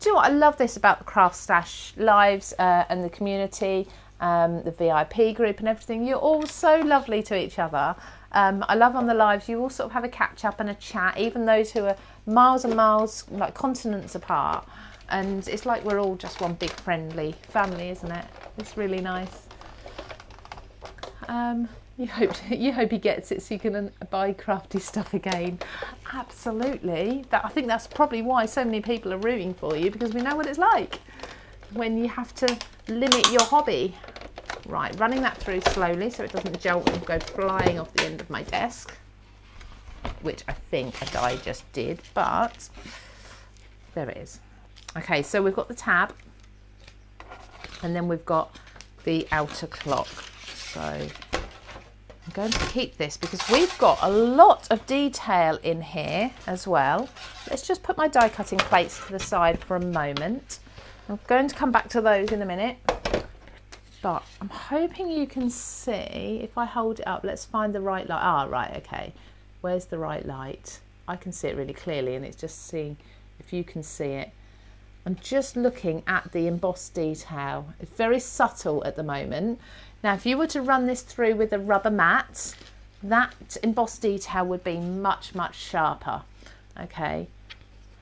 know what I love this about the CraftStash lives and the community, the VIP group and everything. You're all so lovely to each other. I love on the lives you all sort of have a catch up and a chat, even those who are miles and miles, like continents apart, and it's like we're all just one big friendly family, isn't it? It's really nice. You hope he gets it so you can buy crafty stuff again. Absolutely. I think that's probably why so many people are rooting for you, because we know what it's like when you have to limit your hobby. Right, running that through slowly so it doesn't jolt and go flying off the end of my desk, which I think a die just did, but there it is. Okay, so we've got the tab, and then we've got the outer clock. So I'm going to keep this because we've got a lot of detail in here as well. Let's just put my die cutting plates to the side for a moment. I'm going to come back to those in a minute. But I'm hoping you can see, if I hold it up, let's find the right light. Ah, right, okay. Where's the right light? I can see it really clearly, and it's just seeing if you can see it. I'm just looking at the embossed detail. It's very subtle at the moment. Now, if you were to run this through with a rubber mat, that embossed detail would be much, much sharper. Okay.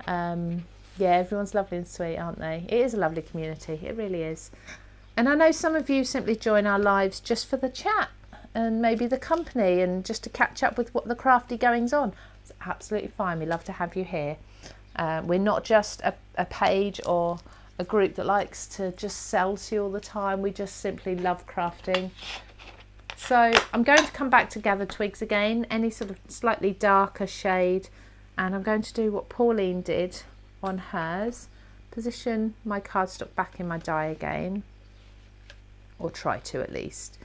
Yeah, everyone's lovely and sweet, aren't they? It is a lovely community. It really is. And I know some of you simply join our lives just for the chat and maybe the company and just to catch up with what the crafty goings on. It's absolutely fine. We love to have you here. We're not just a page or a group that likes to just sell to you all the time. We just simply love crafting. So I'm going to come back to gather twigs again, any sort of slightly darker shade. And I'm going to do what Pauline did on hers. Position my cardstock back in my die again. Or try to at least,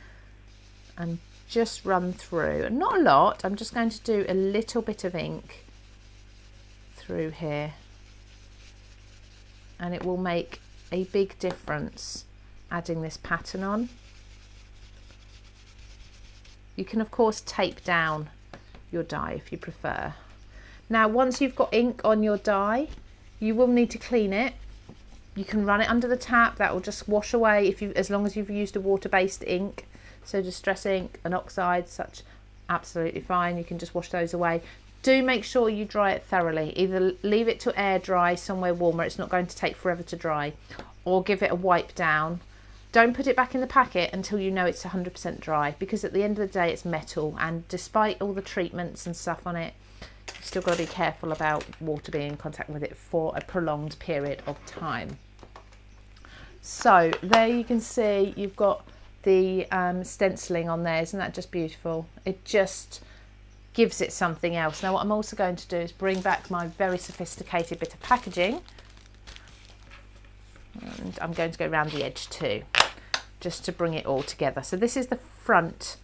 and just run through, and not a lot. I'm just going to do a little bit of ink through here, and it will make a big difference adding this pattern on. You can of course tape down your die if you prefer. Now once you've got ink on your die, you will need to clean it. You can run it under the tap, that will just wash away as long as you've used a water-based ink. So distress ink and oxide, such, absolutely fine. You can just wash those away. Do make sure you dry it thoroughly. Either leave it to air dry somewhere warmer, it's not going to take forever to dry, or give it a wipe down. Don't put it back in the packet until you know it's 100% dry, because at the end of the day it's metal, and despite all the treatments and stuff on it, you've still got to be careful about water being in contact with it for a prolonged period of time. So there you can see you've got the stenciling on there. Isn't that just beautiful? It just gives it something else. Now what I'm also going to do is bring back my very sophisticated bit of packaging, and I'm going to go around the edge too, just to bring it all together. So this is the front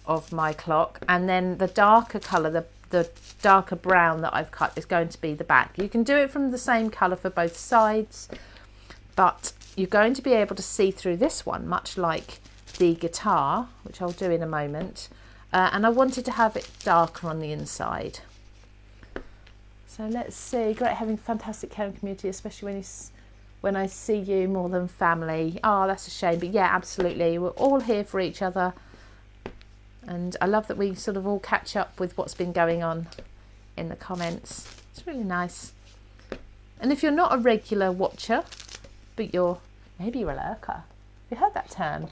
of my clock, and then the darker colour, the darker brown that I've cut, is going to be the back. You can do it from the same colour for both sides, but you're going to be able to see through this one, much like the guitar, which I'll do in a moment. And I wanted to have it darker on the inside. So let's see. Great having fantastic caring community, especially when I see you more than family. Oh, that's a shame. But yeah, absolutely. We're all here for each other. And I love that we sort of all catch up with what's been going on in the comments. It's really nice. And if you're not a regular watcher, but maybe you're a lurker. Have you heard that term?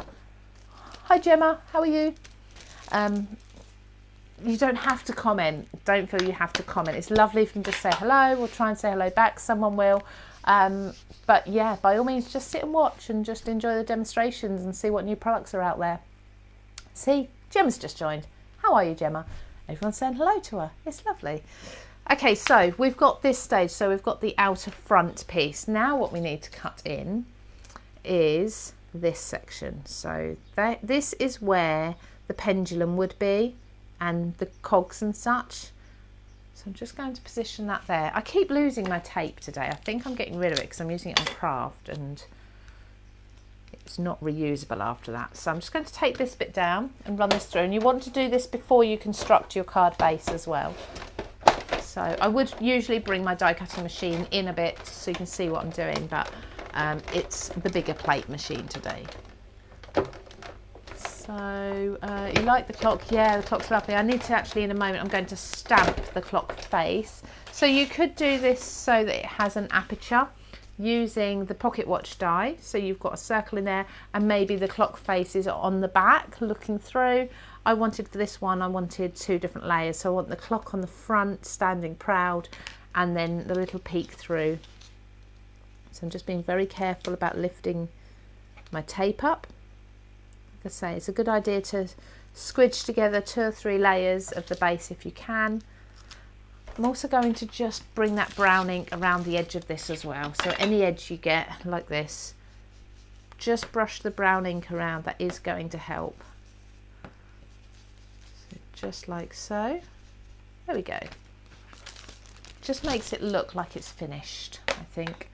Hi Gemma, how are you? You don't have to comment. Don't feel you have to comment. It's lovely if you can just say hello. We'll try and say hello back. Someone will. But yeah, by all means, just sit and watch and just enjoy the demonstrations and see what new products are out there. See, Gemma's just joined. How are you, Gemma? Everyone's saying hello to her. It's lovely. Okay, so we've got this stage. So we've got the outer front piece. Now what we need to cut in is this section. So this is where the pendulum would be and the cogs and such. So I'm just going to position that there. I keep losing my tape today. I think I'm getting rid of it because I'm using it on craft and it's not reusable after that. So I'm just going to take this bit down and run this through. And you want to do this before you construct your card base as well. So I would usually bring my die cutting machine in a bit so you can see what I'm doing, but it's the bigger plate machine today. So you like the clock? Yeah, the clock's lovely. I need to actually, in a moment, I'm going to stamp the clock face. So you could do this so that it has an aperture using the pocket watch die. So you've got a circle in there and maybe the clock face is on the back looking through. I wanted for this one, I wanted 2 different layers. So I want the clock on the front standing proud and then the little peek through. So I'm just being very careful about lifting my tape up. Like I say, it's a good idea to squidge together 2 or 3 layers of the base if you can. I'm also going to just bring that brown ink around the edge of this as well. So any edge you get like this, just brush the brown ink around. That is going to help. So just like so. There we go. Just makes it look like it's finished, I think.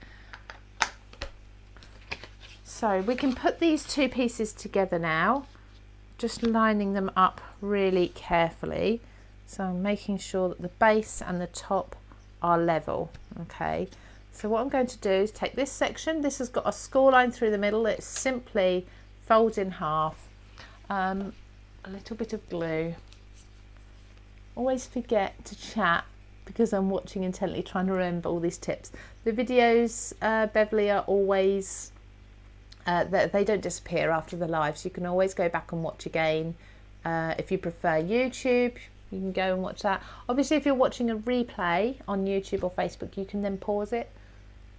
So we can put these 2 pieces together now, just lining them up really carefully. So I'm making sure that the base and the top are level. Okay, so what I'm going to do is take this section. This has got a score line through the middle. It simply folds in half. A little bit of glue. Always forget to chat because I'm watching intently trying to remember all these tips. The videos, Beverly, are always, they don't disappear after the live, so you can always go back and watch again. If you prefer YouTube, you can go and watch that. Obviously, if you're watching a replay on YouTube or Facebook, you can then pause it.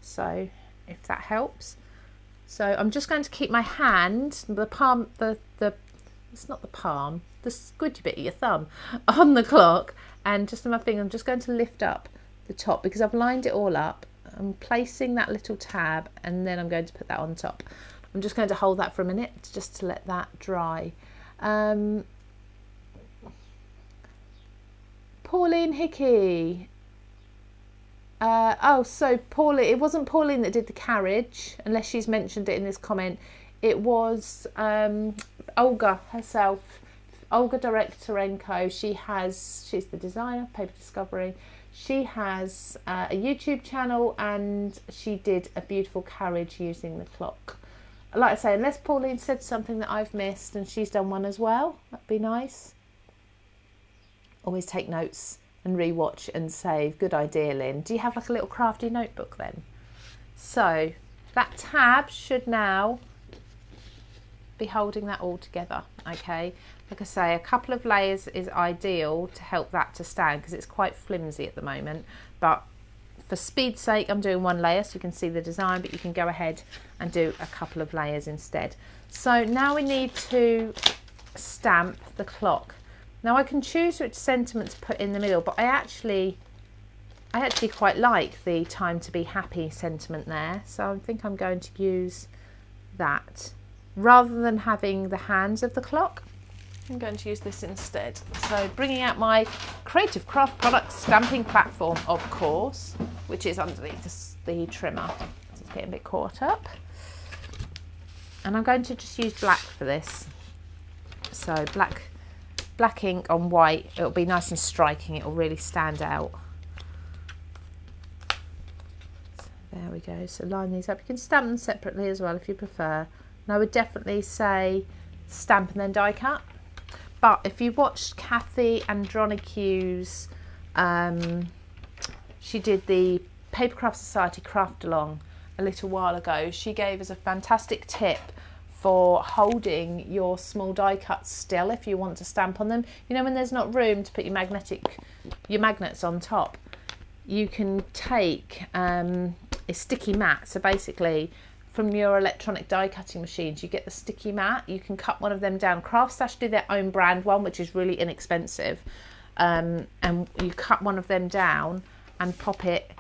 So if that helps. So I'm just going to keep my hand, the palm, it's not the palm, the squidgy bit of your thumb on the clock, and just with my finger, I'm just going to lift up the top because I've lined it all up. I'm placing that little tab and then I'm going to put that on top. I'm just going to hold that for a minute just to let that dry. Pauline Hickey. So Pauline, it wasn't Pauline that did the carriage, unless she's mentioned it in this comment. It was Olga herself, Olga Direktorenko. She's the designer, Paper Discovery. She has a YouTube channel and she did a beautiful carriage using the clock. Like I say, unless Pauline said something that I've missed and she's done one as well, that'd be nice. Always take notes and rewatch and save. Good idea, Lynn. Do you have like a little crafty notebook then? So that tab should now be holding that all together. Okay, like I say, a couple of layers is ideal to help that to stand because it's quite flimsy at the moment, but for speed's sake I'm doing 1 layer so you can see the design, but you can go ahead and do a couple of layers instead. So now we need to stamp the clock. Now I can choose which sentiment to put in the middle, but I actually quite like the time to be happy sentiment there, so I think I'm going to use that rather than having the hands of the clock. I'm going to use this instead. So bringing out my Creative Craft Products stamping platform, of course, which is underneath the trimmer. It's getting a bit caught up. And I'm going to just use black for this. So black ink on white, it'll be nice and striking, it'll really stand out. So there we go, so line these up. You can stamp them separately as well if you prefer. And I would definitely say stamp and then die cut. But if you watched Kathy Andronicu's, she did the Papercraft Society Craft Along a little while ago. She gave us a fantastic tip for holding your small die cuts still if you want to stamp on them. You know, when there's not room to put your magnets on top, you can take a sticky mat. So basically, from your electronic die cutting machines, you get the sticky mat. You can cut one of them down. CraftStash do their own brand one, which is really inexpensive. And you cut one of them down and pop it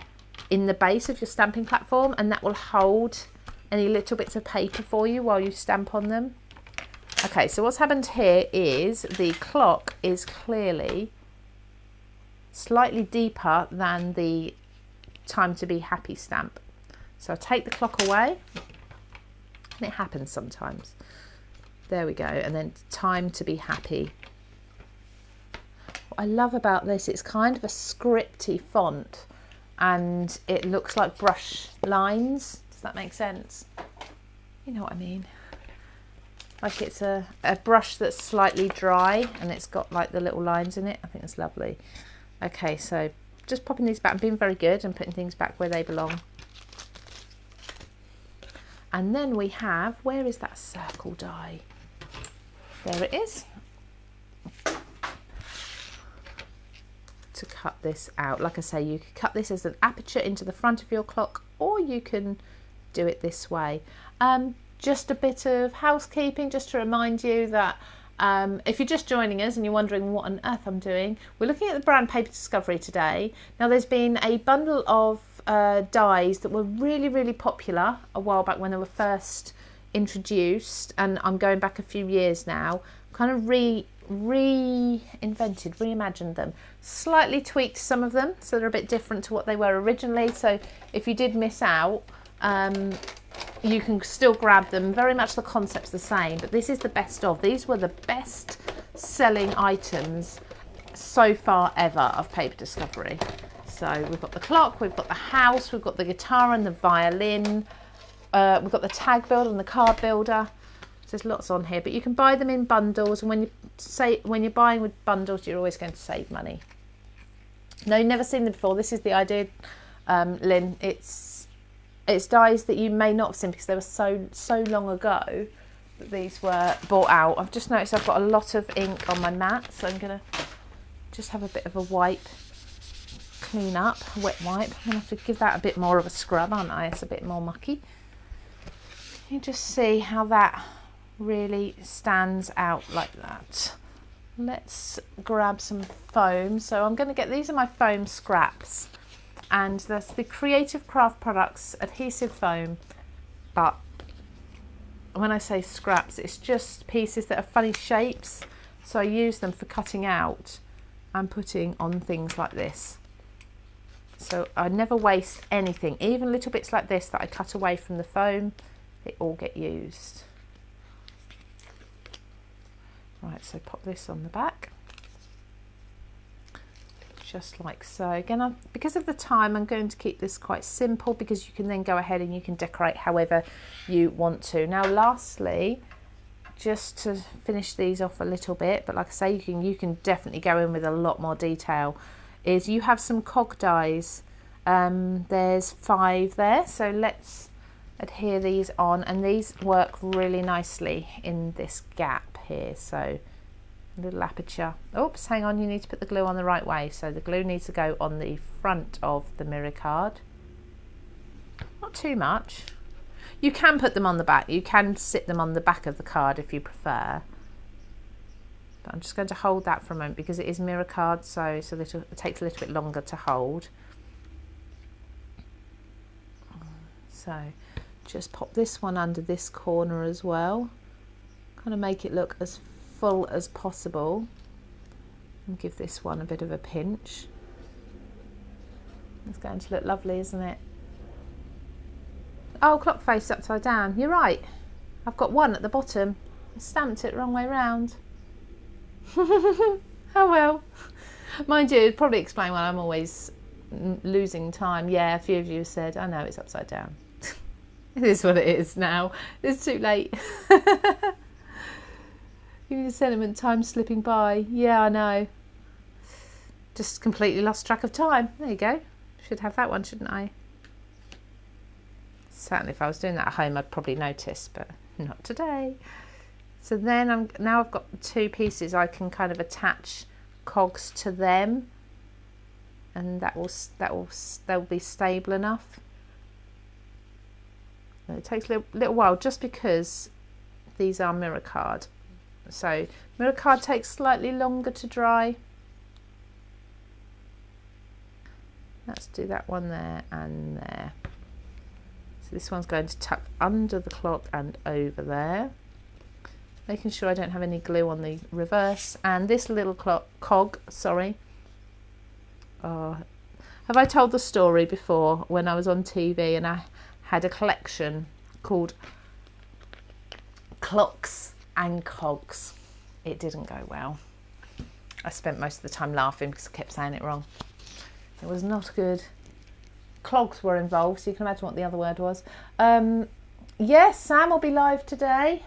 in the base of your stamping platform, and that will hold any little bits of paper for you while you stamp on them. Okay, so what's happened here is the clock is clearly slightly deeper than the time to be happy stamp. So I take the clock away, and it happens sometimes. There we go, and then time to be happy. What I love about this, it's kind of a scripty font, and it looks like brush lines. Does that make sense? You know what I mean? Like it's a brush that's slightly dry, and it's got like the little lines in it. I think that's lovely. Okay, so just popping these back and being very good and putting things back where they belong. And then we have, where is that circle die? There it is. To cut this out, like I say, you could cut this as an aperture into the front of your clock, or you can do it this way. Just a bit of housekeeping, just to remind you that if you're just joining us and you're wondering what on earth I'm doing, we're looking at the brand Paper Discovery today. Now there's been a bundle of dies that were really popular a while back when they were first introduced, and I'm going back a few years now, kind of reimagined them, slightly tweaked some of them so they're a bit different to what they were originally. So if you did miss out, you can still grab them. Very much the concept's the same, but this is the best of. These were the best selling items so far ever of Paper Discovery. So we've got the clock, we've got the house, we've got the guitar and the violin, we've got the tag builder and the card builder. So there's lots on here, but you can buy them in bundles, and when you're buying with bundles, you're always going to save money. No, you've never seen them before. This is the idea, Lynn. It's dies that you may not have seen because they were so long ago that these were bought out. I've just noticed I've got a lot of ink on my mat, so I'm gonna just have a bit of a wipe, clean up, a wet wipe. I'm gonna have to give that a bit more of a scrub, aren't I? It's a bit more mucky. You just see how that really stands out like that. Let's grab some foam. So I'm going to get, these are my foam scraps, and that's the Creative Craft Products adhesive foam, but when I say scraps, it's just pieces that are funny shapes, so I use them for cutting out and putting on things like this. So I never waste anything, even little bits like this that I cut away from the foam, they all get used. Right, so pop this on the back, just like so. Again, because of the time, I'm going to keep this quite simple, because you can then go ahead and you can decorate however you want to. Now lastly, just to finish these off a little bit, but like I say, you can definitely go in with a lot more detail, is you have some cog dies. There's 5 there, so let's adhere these on, and these work really nicely in this gap here. So a little aperture. Oops, hang on, you need to put the glue on the right way. So the glue needs to go on the front of the mirror card. Not too much. You can put them on the back. You can sit them on the back of the card if you prefer. But I'm just going to hold that for a moment because it is mirror card, so it takes a little bit longer to hold. So just pop this one under this corner as well. Kind of make it look as full as possible. And give this one a bit of a pinch. It's going to look lovely, isn't it? Oh, clock face upside down. You're right. I've got one at the bottom. I stamped it wrong way round. Oh well. Mind you, it'd probably explain why I'm always losing time. Yeah, a few of you said, I know it's upside down. It is what it is now. It's too late. Give me the sentiment, time slipping by. Yeah, I know. Just completely lost track of time. There you go. Should have that one, shouldn't I? Certainly if I was doing that at home, I'd probably notice, but not today. So then now I've got 2 pieces, I can kind of attach cogs to them, and they'll be stable enough. And it takes a little while just because these are mirror card. So mirror card takes slightly longer to dry. Let's do that one there and there. So this one's going to tuck under the clock and over there. Making sure I don't have any glue on the reverse. And this little cog, Oh, have I told the story before when I was on TV and I had a collection called Clocks and Cogs? It didn't go well. I spent most of the time laughing because I kept saying it wrong. It was not good. Clogs were involved, so you can imagine what the other word was. Yes, Sam will be live today.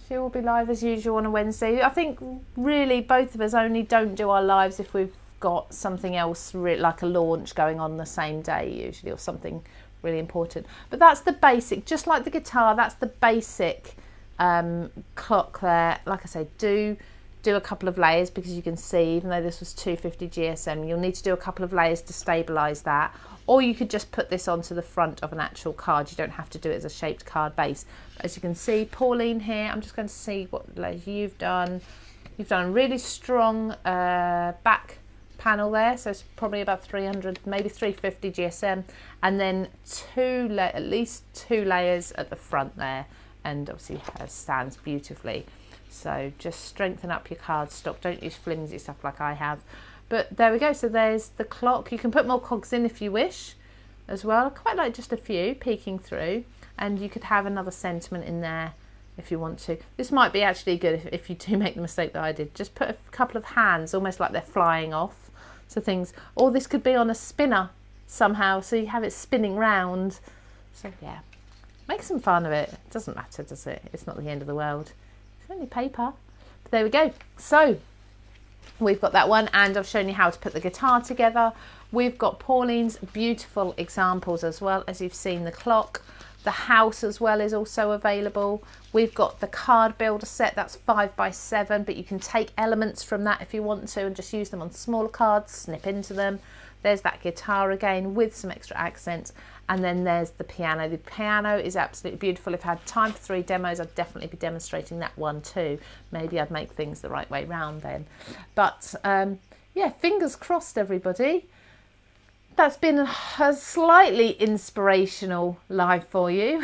She will be live as usual on a Wednesday. I think really both of us only don't do our lives if we've got something else like a launch going on the same day usually, or something really important. But that's the basic, just like the guitar, that's the basic clock there. Like I say, do a couple of layers, because you can see, even though this was 250 GSM, you'll need to do a couple of layers to stabilize that, or you could just put this onto the front of an actual card. You don't have to do it as a shaped card base. But as you can see, Pauline here, I'm just going to see what layers you've done. You've done a really strong back panel there, so it's probably about 300, maybe 350 GSM, and then at least two layers at the front there, and obviously it stands beautifully. So just strengthen up your cardstock. Don't use flimsy stuff like I have. But there we go. So there's the clock. You can put more cogs in if you wish as well. I quite like just a few peeking through, and you could have another sentiment in there if you want to. This might be actually good if you do make the mistake that I did. Just put a couple of hands, almost like they're flying off. So things, or this could be on a spinner somehow, so you have it spinning round. So yeah, make some fun of it. It doesn't matter, does it? It's not the end of the world. It's only paper. But there we go. So we've got that one, and I've shown you how to put the guitar together. We've got Pauline's beautiful examples as well, as you've seen the clock. The house as well is also available. We've got the card builder set, that's 5x7, but you can take elements from that if you want to and just use them on smaller cards, snip into them. There's that guitar again with some extra accents. And then there's the piano. The piano is absolutely beautiful. If I had time for 3 demos, I'd definitely be demonstrating that one too. Maybe I'd make things the right way round then. But yeah, fingers crossed, everybody. That's been a slightly inspirational live for you.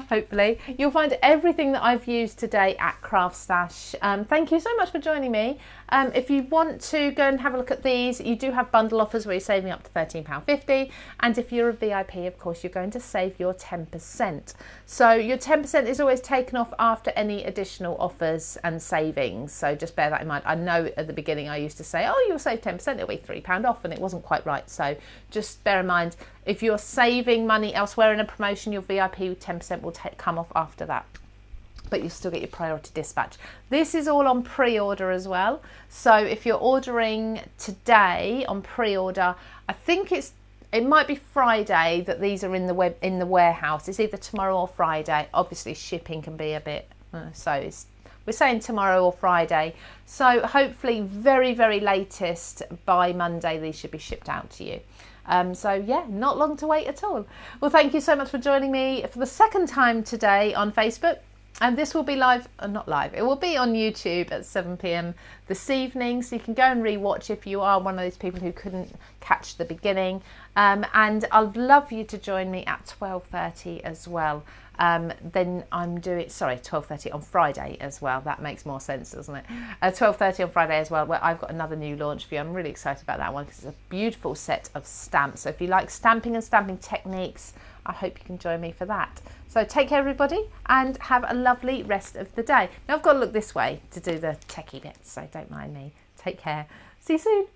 Hopefully. You'll find everything that I've used today at CraftStash. Thank you so much for joining me. If you want to go and have a look at these, you do have bundle offers where you're saving up to £13.50. And if you're a VIP, of course, you're going to save your 10%. So your 10% is always taken off after any additional offers and savings. So just bear that in mind. I know at the beginning I used to say, oh, you'll save 10%, it'll be £3 off, and it wasn't quite right. So just bear in mind, if you're saving money elsewhere in a promotion, your VIP 10% will come off after that. But you'll still get your priority dispatch. This is all on pre-order as well. So if you're ordering today on pre-order, I think it might be Friday that these are in the warehouse. It's either tomorrow or Friday. Obviously shipping can be a bit we're saying tomorrow or Friday. So hopefully very, very latest by Monday these should be shipped out to you. So yeah, not long to wait at all. Well, thank you so much for joining me for the second time today on Facebook. And this will be live, not live, it will be on YouTube at 7 p.m. this evening. So you can go and rewatch if you are one of those people who couldn't catch the beginning. And I'd love you to join me at 12:30 as well. Then I'm doing, 12:30 on Friday as well. That makes more sense, doesn't it? 12:30 on Friday as well, where I've got another new launch for you. I'm really excited about that one because it's a beautiful set of stamps. So if you like stamping and stamping techniques, I hope you can join me for that. So take care, everybody, and have a lovely rest of the day. Now I've got to look this way to do the techie bits, so don't mind me. Take care. See you soon.